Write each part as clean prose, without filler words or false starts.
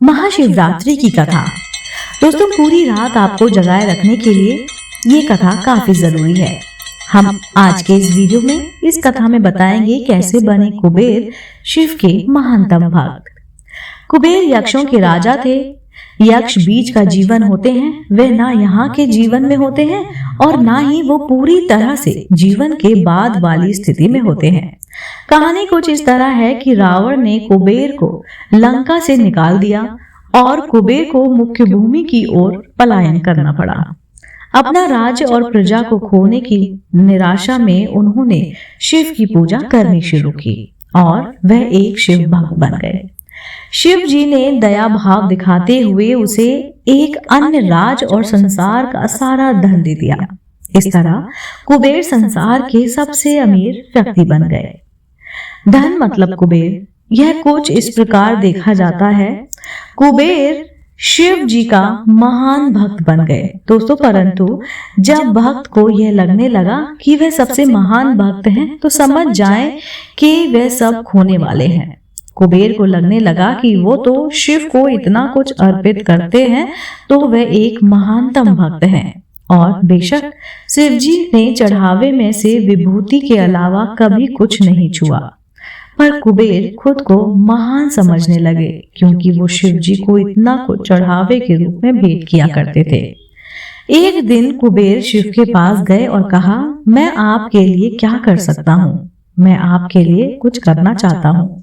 महाशिवरात्रि की कथा। दोस्तों, पूरी रात आपको जगाए रखने के लिए ये कथा काफी जरूरी है। हम आज के इस वीडियो में इस कथा में बताएंगे कैसे बने कुबेर शिव के महानतम भक्त। कुबेर यक्षों के राजा थे। यक्ष बीच का जीवन होते हैं, वे ना यहाँ के जीवन में होते हैं और ना ही वो पूरी तरह से जीवन के बाद वाली स्थिति में होते हैं। कहानी कुछ इस तरह है कि रावण ने कुबेर को लंका से निकाल दिया और कुबेर को मुख्य भूमि की ओर पलायन करना पड़ा। अपना राज्य और प्रजा को खोने की निराशा में उन्होंने शिव की पूजा करनी शुरू की और वह एक शिव भक्त बन गए। शिव जी ने दया भाव दिखाते हुए उसे एक अन्य राज और संसार का सारा धन दे दिया। इस तरह कुबेर संसार के सबसे अमीर व्यक्ति बन गए। धन मतलब कुबेर, यह कुछ इस प्रकार देखा जाता है। कुबेर शिव जी का महान भक्त बन गए दोस्तों, परंतु जब भक्त को यह लगने लगा कि वह सबसे महान भक्त हैं, तो समझ जाएं कि वह सब खोने वाले हैं। कुबेर को लगने लगा कि वो तो शिव को इतना कुछ अर्पित करते हैं, तो वह एक महानतम भक्त हैं और बेशक शिव जी ने चढ़ावे में से विभूति के अलावा कभी कुछ नहीं छुआ। पर कुबेर खुद को महान समझने लगे क्योंकि वो शिव जी को इतना कुछ चढ़ावे के रूप में भेंट किया करते थे। एक दिन कुबेर शिव के पास गए और कहा, मैं आपके लिए क्या कर सकता हूँ? मैं आपके लिए कुछ करना चाहता हूँ।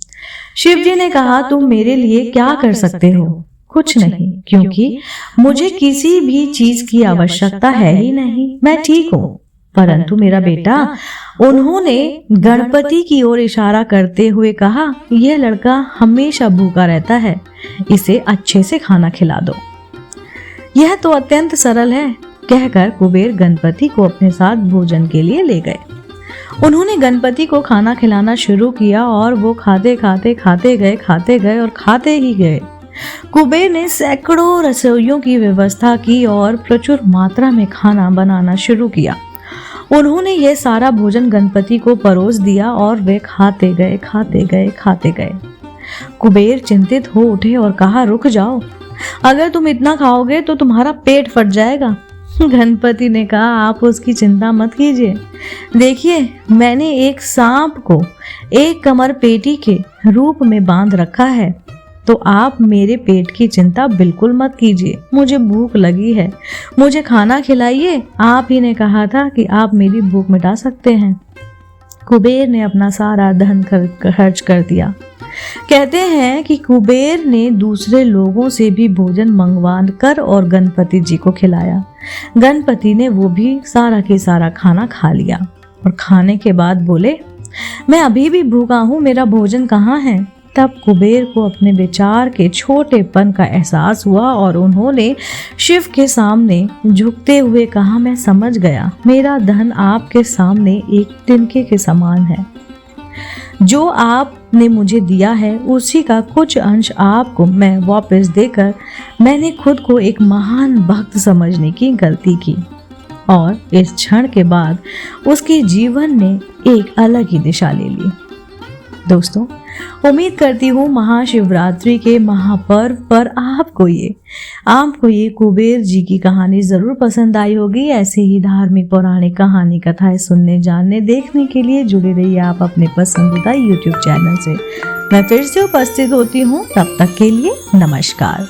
शिव जी ने कहा, तुम मेरे लिए क्या कर सकते हो? कुछ नहीं, क्योंकि मुझे किसी भी चीज की आवश्यकता है ही नहीं, मैं ठीक हूँ। परंतु मेरा बेटा, उन्होंने गणपति की ओर इशारा करते हुए कहा, यह लड़का हमेशा भूखा रहता है, इसे अच्छे से खाना खिला दो। यह तो अत्यंत सरल है, कहकर कुबेर गणपति को अपने साथ भोजन के लिए ले गए। उन्होंने गणपति को खाना खिलाना शुरू किया और वो खाते गए और खाते ही गए। कुबेर ने सैकड़ों रसोइयों की व्यवस्था की और प्रचुर मात्रा में खाना बनाना शुरू किया। उन्होंने यह सारा भोजन गणपति को परोस दिया और वे खाते गए। कुबेर चिंतित हो उठे और कहा, रुक जाओ, अगर तुम इतना खाओगे तो तुम्हारा पेट फट जाएगा। गणपति ने कहा, आप उसकी चिंता मत कीजिए। देखिए, मैंने एक सांप को एक कमर पेटी के रूप में बांध रखा है, तो आप मेरे पेट की चिंता बिल्कुल मत कीजिए। मुझे भूख लगी है, मुझे खाना खिलाइए। आप ही ने कहा था कि आप मेरी भूख मिटा सकते हैं। कुबेर ने अपना सारा धन खर्च कर दिया। कहते हैं कि कुबेर ने दूसरे लोगों से भी भोजन मंगवा कर और गणपति जी को खिलाया। गणपति ने वो भी सारा के सारा खाना खा लिया और खाने के बाद बोले, मैं अभी भी भूखा हूँ, मेरा भोजन कहाँ है? तब कुबेर को अपने विचार के छोटेपन का एहसास हुआ और उन्होंने शिव के सामने झुकते हुए कहा, मैं समझ गया, मेरा धन आपके सामने एक तिनके के समान है। जो आपने मुझे दिया है उसी का कुछ अंश आपको मैं वापस देकर मैंने खुद को एक महान भक्त समझने की गलती की। और इस क्षण के बाद उसके जीवन ने एक अलग ही दिशा ले ली। दोस्तों, उम्मीद करती हूँ महाशिवरात्रि के महापर्व पर आपको ये कुबेर जी की कहानी जरूर पसंद आई होगी। ऐसे ही धार्मिक पौराणिक कहानी कथाएं सुनने, जानने, देखने के लिए जुड़े रहिए आप अपने पसंदीदा YouTube चैनल से। मैं फिर से उपस्थित होती हूँ, तब तक के लिए नमस्कार।